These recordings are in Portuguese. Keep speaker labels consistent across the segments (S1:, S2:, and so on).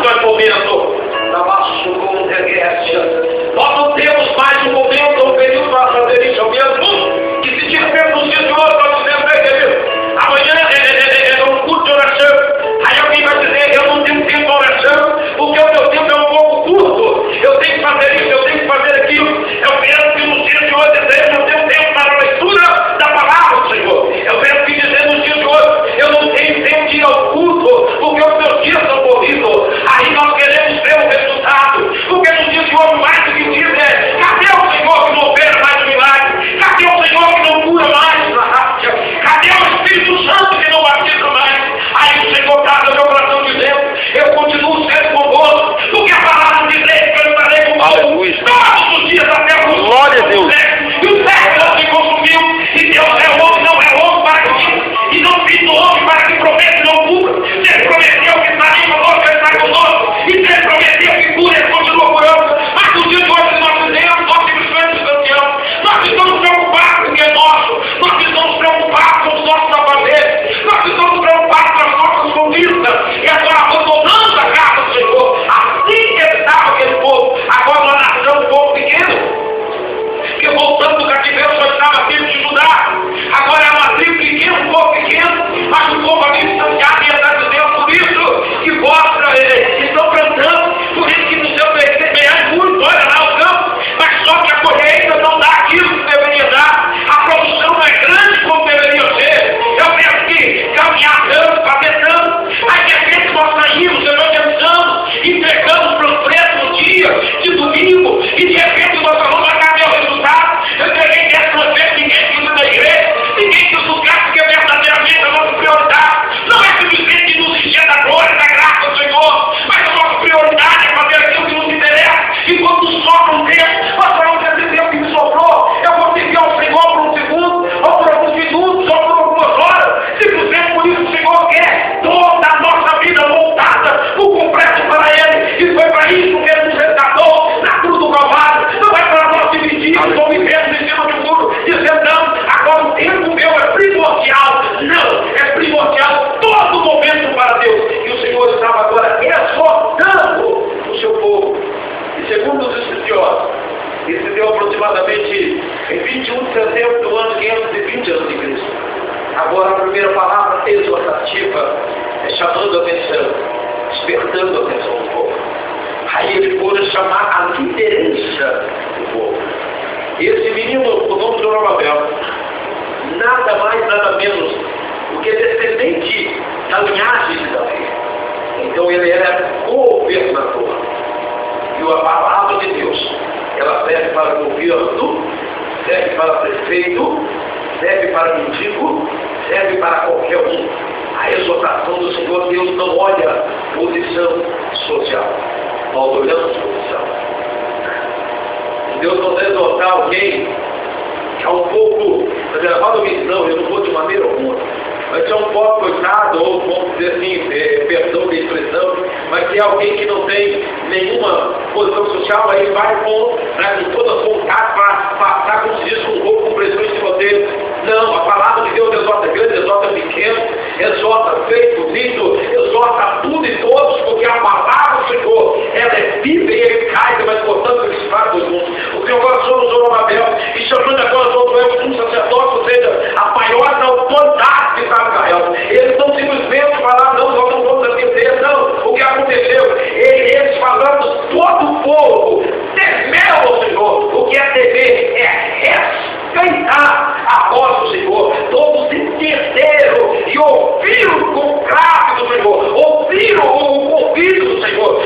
S1: mais momento. Nós não temos mais um momento, um período para fazer isso. Eu mesmo que se de repente no dia de hoje nós dizemos, querido, amanhã é um culto de oração. Aí alguém vai dizer, eu não tenho tempo para oração, porque o meu tempo é um pouco curto. Eu tenho que fazer isso, eu tenho que fazer aquilo. Eu penso que no dia de hoje eu não tenho tempo para a leitura da palavra do Senhor. Eu penso que dizer no dia de hoje eu não tenho tempo de ir ao culto, porque os meus dias são corridos. Aí nós queremos ver o resultado, porque no dia de hoje mais do que diz cadê o Senhor que não opera mais o milagre? Cadê o Senhor que não cura mais na rápida? Cadê o Espírito Santo que não batiza mais? Aí o Senhor está no meu coração dizendo, eu continuo sendo convosco, porque a palavra diz que eu estarei convosco todos os dias até o
S2: Glória a Deus.
S1: E o servo se consumiu, e Deus é homem, não é homem para que diga, e não fiz do homem para que promete não cumpra. Se ele prometeu que estaria conosco, ele está conosco, e se ele prometeu que cura, ele continua curando. Mas no dia de hoje nós dizemos, nós simplesmente distanciamos, nós estamos preocupados com o que é nosso, nós estamos preocupados com os nossos afazeres, nós estamos preocupados com as nossas conquistas, e agora abandonamos a casa do Senhor, assim que ele estava aquele povo, agora nós nascemos um povo pequeno. Porque voltando do cativeiro só estava tempo de mudar. Agora é uma tribo pequena, um povo pequeno, mas o povo ali distanciado e está dizendo por isso que mostra, estão cantando, por isso que no seu semear muito, olha lá o campo, mas só que a colheita não dá aquilo que deveria dar, a produção não é grande como deveria ser. Eu penso que caminhar tanto, fazer tanto, aí de repente nós saímos, evangelizamos, entregamos para os pretos no dia de domingo, e de repente nós falamos, cadê o resultado? Eu peguei 10%, ninguém precisa da igreja, ninguém quis buscar, porque verdadeiramente a nossa prioridade não é simplesmente nos encher da glória, da graça do Senhor, mas a nossa prioridade é fazer aquilo que nos interessa. E quando sobra um tempo, nós falamos, esse tempo que me sobrou, eu vou servir ao Senhor por um segundo, ou por alguns minutos, ou por algumas horas, simplesmente por isso o Senhor quer toda a nossa vida voltada por completo para Ele, e foi para isso que Ele nos resgatou na cruz do Calvário. Não é para nós dividirmos ou vivermos em cima de um muro, dizendo, não, agora o tempo meu é primordial. Não, é primordial todo momento para Deus. E o Senhor estava agora exortando o seu povo. E segundo os estudiosos, isso deu aproximadamente em 21 de setembro do ano 520 a.C. Agora a primeira palavra exortativa é chamando a atenção, despertando a atenção do povo. Aí ele pôde chamar a liderança do povo. Esse menino, o nome de Zorobabel, nada mais, nada menos do que descendente da linhagem de Davi. Então ele era governador. E a palavra de Deus, ela serve para governo, serve para prefeito, serve para mendigo, serve para qualquer um. A exortação do Senhor, Deus não olha posição social. Nós olhamos posição. Deus não deve exortar alguém que é um pouco, não, eu não vou de maneira alguma, mas que é um pouco coitado, ou vamos dizer assim, perdão da expressão, mas que é alguém que não tem nenhuma posição social, aí vai com toda vontade para passar, como se diz, um pouco com pressão em cima dele. Não, a palavra de Deus exorta grande, exorta pequeno, exorta feio, bonito, exorta tudo e todos, porque a palavra do Senhor, ela é viva e eficaz, mas portanto ele se faz dos mundos. O Senhor agora somos Zorobabel, e chamando agora o sumo sacerdote, ou seja, a maior autoridade que está em Israel. Eles não simplesmente falaram, não, nós não vamos atender, não. O que aconteceu? Eles falando, todo o povo temeu ao Senhor. O que é temer? É respeitar a voz do Senhor. Todos entenderam e ouviram o conclave do Senhor, ouviram o convite do Senhor.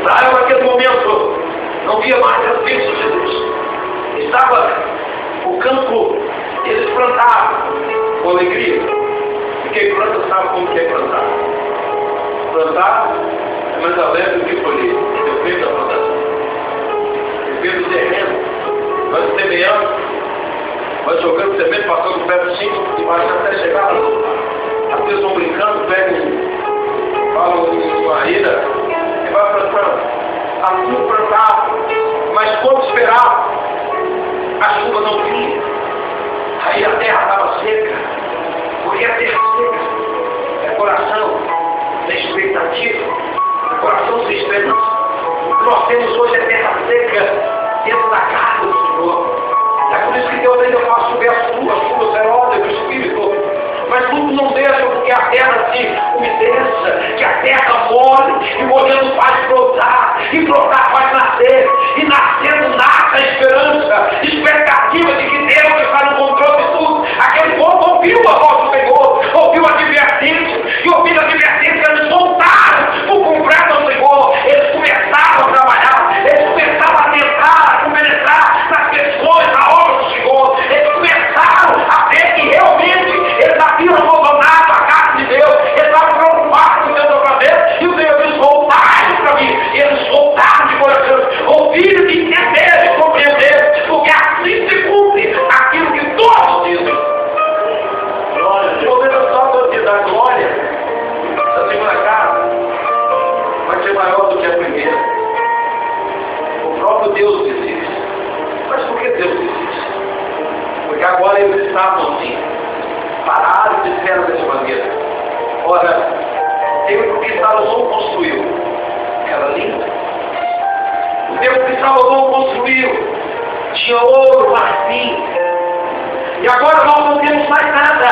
S1: Israel naquele momento não via mais as bênçãos de Deus. Estava o campo, eles plantavam com alegria. E quem planta sabe como que é plantar. Plantar é mais alegre do que colher. Depende da plantação. Depende do terreno. Vai semeando, vai jogando semente, passando o pé do cinto, e vai até chegar lá. As pessoas vão brincando, pegam, falam uma ida, e vai plantando. Assim plantava, mas quando esperava, a chuva não vinha. Aí a terra estava seca, porque a terra seca é coração, é expectativa, é coração sem esperança. O que nós temos hoje é terra seca dentro da casa do Senhor. É por isso que Deus ainda faz chover as chuvas ferozes do Espírito. Mas tudo não deixa, porque a terra se umedeça, que a terra molhe, e molhando faz brotar, e brotar faz nascer, e nascendo nasce a esperança, expectativa de que Deus está no controle de tudo. Aquele povo ouviu a voz do Senhor, ouviu a advertência, e ouvindo a advertência, eles voltaram por completo ao Senhor, eles começaram a trabalhar, eles começaram a tentar, a penetrar nas questões, na obra do Senhor, eles começaram a ver que realmente eles haviam abandonado a casa de Deus, eles estavam preocupados com o Deus para Deus, e o Senhor disse: voltaram para mim, e eles voltaram de coração, ouviram e entenderam e compreenderam, porque assim se cumpre aquilo que todos dizem. Glória, só de dar glória, essa segunda casa vai ser maior do que a primeira. O próprio Deus disse isso. Mas por que Deus disse isso? Porque agora eles estavam assim, pararam de disseram dessa maneira. Ora, o que Salomão construiu era lindo. O templo que Salomão construiu tinha ouro, marfim. E agora nós não temos mais nada.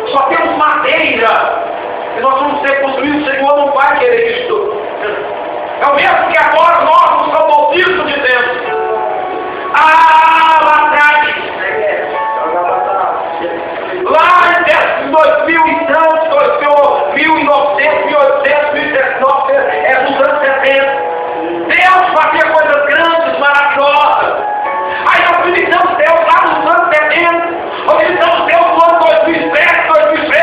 S1: Só temos madeira. E nós vamos ser construídos. O Senhor não vai querer isto. É o mesmo que agora nós, no São Bautista, dizemos: lá atrás, lá em 2000 e tantos, 1900, 1800, 1900, é dos anos 70. Deus fazia coisas grandes, maravilhosas. Aí nós visitamos Deus lá nos anos 70, nós visitamos Deus no ano 2007, 2006,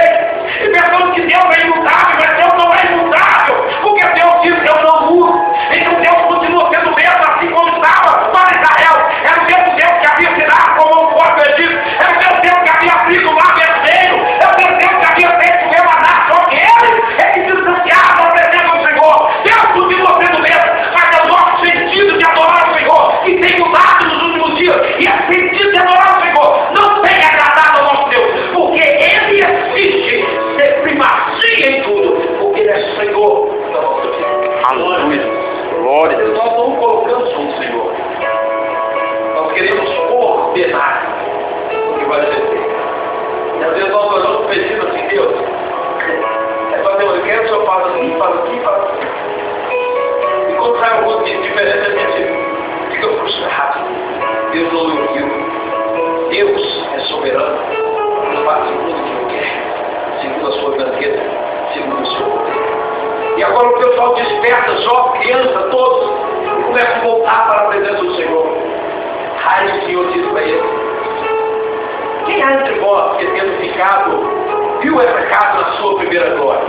S1: e pensamos que Deus é imutável, mas Deus não é imutável, porque Deus diz que Deus não muda. Então Deus continua sendo o mesmo, assim como estava para Israel. Era o mesmo Deus que havia tirado como um povo do Egito, era o mesmo Deus que havia abrido o mar vermelho, era o mesmo Deus que havia feito o maná, só que ele é que distanciava a presença do Senhor. Deus continua sendo o mesmo, mas é o nosso sentido de adorar o Senhor que tem mudado nos últimos dias, e esse sentido de adorar o Senhor não tem agradado ao nosso Deus, porque ele existe, se primacia em tudo, porque ele é Senhor da nossa vida. Aleluia. Glória a Deus. Nós não colocamos como Senhor. Nós queremos ordenar o que vai ser. E às vezes nós olhamos pedindo assim: Deus, eu quero que o Senhor faça assim, faça aqui, faça assim. E quando sai um pouco diferente, a gente fica frustrado. Deus não ouviu. Deus é soberano. Ele faz segundo o que Ele quer, segundo a sua grandeza, segundo o seu poder. E agora o pessoal desperta, jovem, criança, todos, e começa a voltar para a presença do Senhor. Aí o Senhor diz para ele: quem há entre vós que tendo ficado, viu essa casa na sua primeira glória?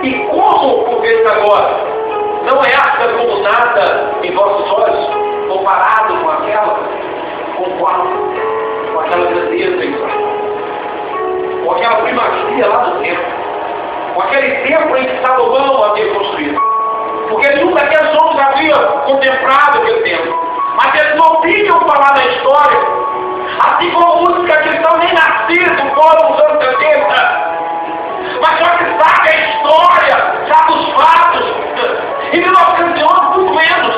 S1: E como por vezes agora, não é esta como nada em vossos olhos, comparado com aquela, com qual? Com aquela grandeza em Israel, com aquela primazia lá do templo, com aquele templo em que Salomão havia construído. Porque nenhum daqueles homens havia contemplado aquele templo. Mas eles não vinham falar da história. Assim como música que estão nem nascidos foram nos anos 70. Mas só que sabe a história, sabe os fatos. Em 1911, muito menos.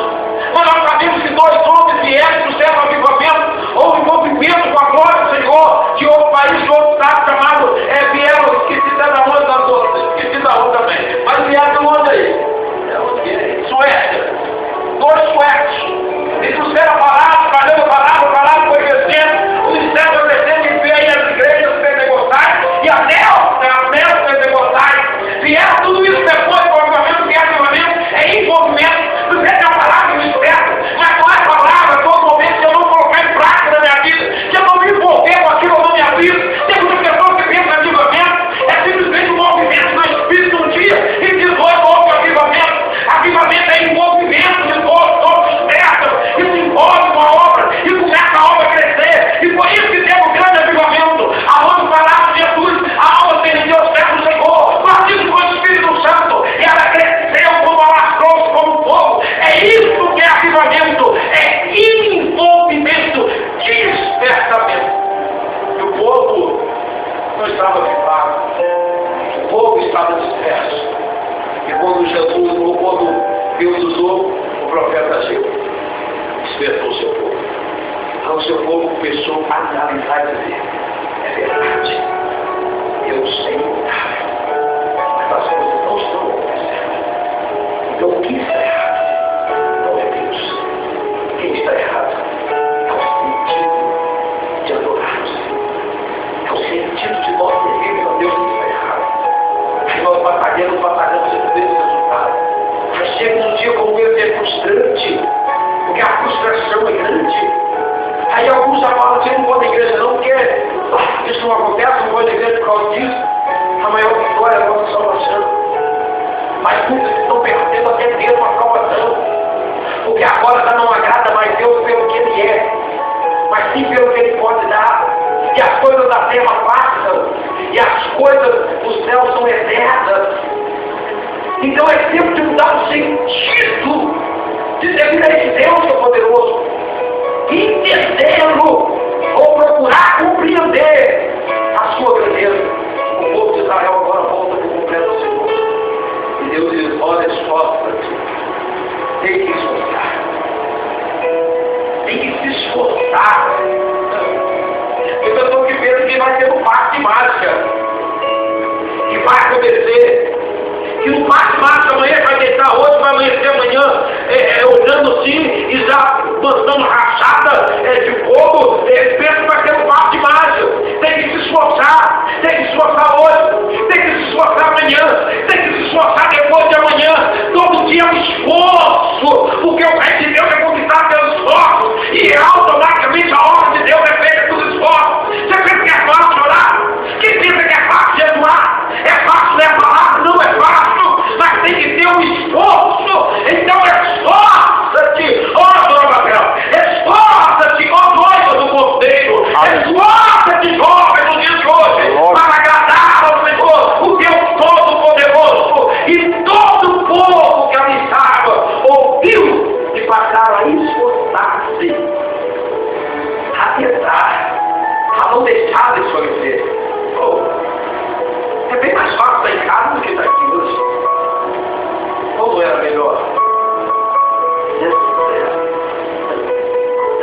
S1: Mas nós sabemos que 2 homens vieram para o céu do avivamento, ou envolvimento com a glória do Senhor, de outro país, de outro estado, chamado vieram, esqueci da onde também. Mas vieram de onde aí? Suécia. 2 suecos. E trouxeram a palavra foi crescendo, o ministério foi crescendo, e veio aí as igrejas pentecostais, e até
S2: estava gripado, o povo estava disperso. E quando Deus usou o profeta Ageu, despertou o seu povo. Então o seu povo começou a analisar e dizer: é verdade, Deus é imutável, mas as coisas não estão acontecendo. Então o que está errado não é Deus. Quem está errado é o sentido de adorar o Senhor. É o sentido de nós termos a Deus que está errado. Aí nós batalhamos e não vemos resultado. Nós chegamos um dia como esse, é frustrante, porque a frustração é grande. Aí alguns já falam assim: não vou na igreja não, porque isso não acontece, não vou na igreja por causa disso. A maior vitória é a nossa salvação. Mas muitos estão perdendo até mesmo a salvação, porque agora já não agrada mais Deus pelo que Ele é, mas sim pelo que Ele pode dar. E as coisas da terra passam, e as coisas do céu são eternas. Então é tempo de mudar o sentido, de servir a esse Deus que é poderoso, entendendo ou procurar compreender a sua grandeza. O povo de Israel agora volta para o completo Senhor. E Deus diz: olha, esforça-te. Tem que esforçar. Tem que se esforçar. Eu estou aqui vendo que vai ter um passe de mágica, que vai acontecer. Que no passe de mágica amanhã vai deitar hoje, vai amanhecer amanhã olhando assim e já lançando rachada de fogo. Pensa que vai ter um passe de mágica. Tem que se esforçar. Tem que se esforçar hoje. Tem que se esforçar amanhã. Tem que se esforçar depois de amanhã. Todo dia é um esforço. Porque o reino de Deus é conquistado pelo esforço. E automaticamente a obra de Deus é feita por esforço. Você pensa que é fácil orar? Quem pensa que é fácil jejuar? É fácil ler a palavra? Não é fácil. Mas tem que ter um esforço. Então esforça-te, ó Zorobabel. Esforça-te, ó noiva do Cordeiro. Esforça-te, jovem, no dia de hoje, para agradar ao Senhor, o Deus Todo-Poderoso. E todo o povo que ali estava ouviu e passaram a esforçar-se, a tentar, a não deixar de esmorecer. É bem mais fácil estar em casa do que estar aqui hoje. Como era melhor?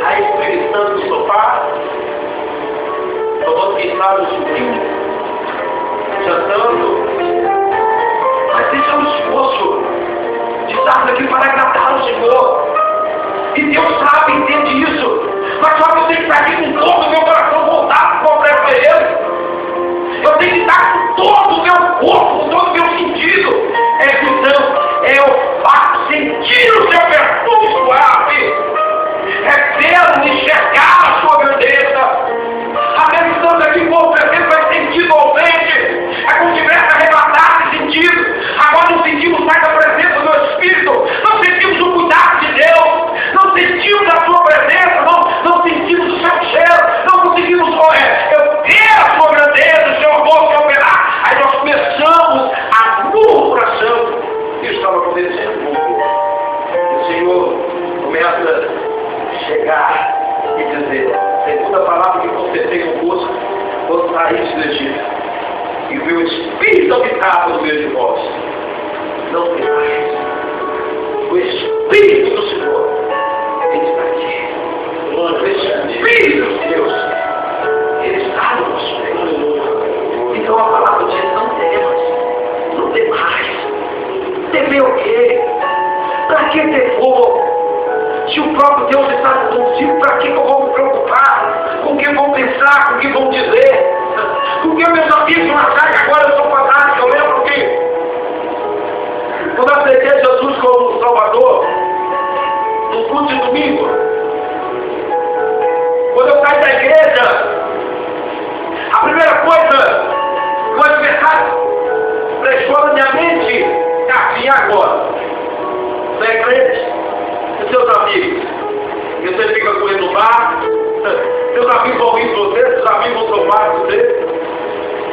S2: Aí o Espírito Santo no sofá, tomando guitarra no sobrinho, jantando. Mas isso é um esforço de estarmos aqui para agradar o Senhor. E Deus sabe, entende isso. Mas só que eu tenho que estar aqui com todo o meu coração voltado completo para Ele. Eu tenho que estar com todo o meu corpo, com todo o meu sentido. Eu faço sentir o seu perfume suave. É vê-lo, enxergar a sua grandeza. A meditação aqui por presente vai sentir envolvente. É como se tivesse arrebatado esse sentido. Agora não sentimos mais a presença do meu Espírito. Não sentimos o cuidado de Deus. Não sentimos a sua presença. Não sentimos o seu cheiro. Não conseguimos ter a sua grandeza, o seu amor, o seu operar. Aí nós começamos a murmuração. Isso estava acontecendo com o povo. O Senhor começa a chegar e dizer: segundo a palavra que você tem convosco, quando saíste do Egito, e o meu Espírito habitava no meio de vós, não tem mais. O Espírito do Senhor, Ele está aqui. O Espírito de Deus, Ele está no nosso meio. Então a palavra diz: não temas, não tem mais. Temer o quê? Para que temor? Se o próprio Deus está consigo, para que eu vou me preocupar? Com o que vão pensar? Com o que vão dizer? Porque meus amigos vão achar que agora eu sou fantástico. Eu lembro que quando eu aceitei Jesus como Salvador, no culto de domingo, quando eu saí da igreja, a primeira coisa que o adversário prestou na minha mente é assim: agora, você é crente? E seus amigos? E você fica com ele no bar, seus amigos vão rir de você, seus amigos vão tomar de você,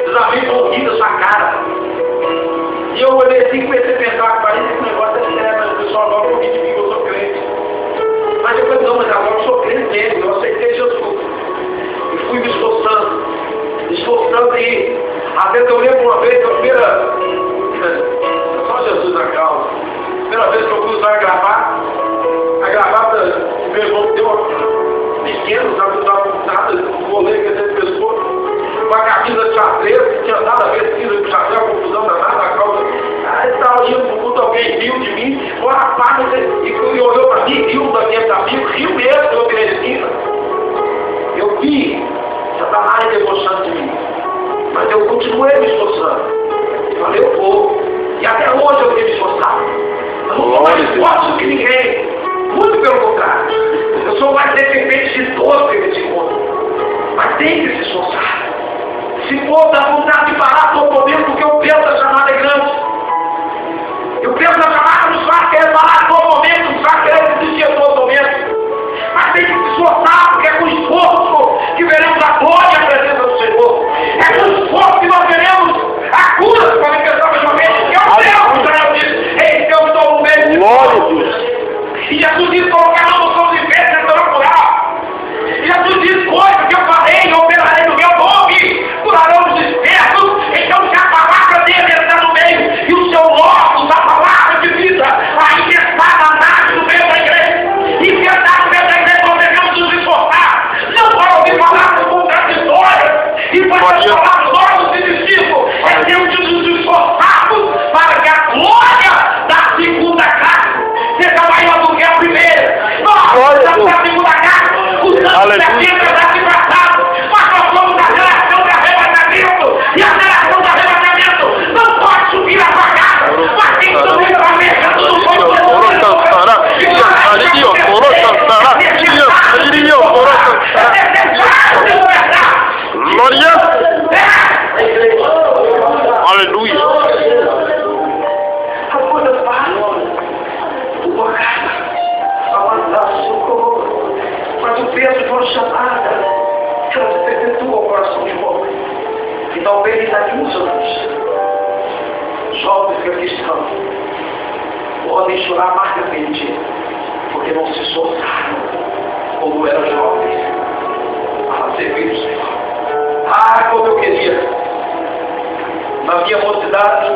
S2: seus amigos vão rir da sua cara. E eu olhei assim e comecei a pensar que parece que esse negócio é sério, o pessoal agora vão rir de mim que eu sou crente. Mas depois não, mas agora eu sou crente mesmo, eu aceitei Jesus. E fui me esforçando e Até que eu lembro uma vez, a primeira... Só Jesus na causa. Primeira vez que eu fui usar a gravata, o meu irmão deu uma pequena, não usava nada, um colega dentro do pescoço, com a camisa de xadrez, que tinha nada a ver, cinza de xadrez, confusão danada, a causa. Aí estava indo pro culto, alguém riu de mim, foi a parte, e olhou para mim, riu daqueles amigos, riu mesmo, eu virei esquina. Eu vi Satanás debochando de mim, mas eu continuei me esforçando. Falei, eu vou. E até hoje eu tenho me esforçado. Eu não sou mais forte do que ninguém. Muito pelo contrário. Eu sou mais dependente de todos que nesse mundo. Mas tem que se esforçar. Se for da vontade de parar, estou podendo, porque o peso da chamada é grande. E o peso da chamada nos faz querer parar todo momento, nos faz querer desistir a todo momento. Mas tem que se esforçar, porque é com esforço que veremos a glória e a presença do Senhor. É com esforço que nós veremos a cura se manifestar uma vez, porque é o Deus que Israel diz, ei, eu estou no meio de vós. E Jesus disse, colocarão no som de pé, serão curar. E Jesus disse, coisas que eu farei, eu operarei no meu nome, curarão os espertos. Então, se a palavra dele está no meio, e o seu logos, a palavra de vida, ainda está na nave no meio da igreja. E se está no meio da igreja, nós devemos nos esforçar, não para ouvir palavras contraditórias, e para falar novos e discípulos, é tempo de nos esforçarmos para que a glória da segunda casa seja maior do que a primeira. Nós estamos na segunda casa, os anos 70 já se passaram, mas nós somos a geração do arrebatamento, e a geração do arrebatamento não pode subir a sua casa, mas tem que subir a mesa do
S3: Glória! Aleluia!
S2: As coisas passam, uma casa, avançar, socorro, mas o peso de uma chamada, ela se perpetua ao coração de um homem. E talvez daqui uns anos, jovens que aqui estão, podem chorar amargamente, porque não se esforçaram como eram jovens para servir o Senhor. Ah, como eu queria, na minha mocidade,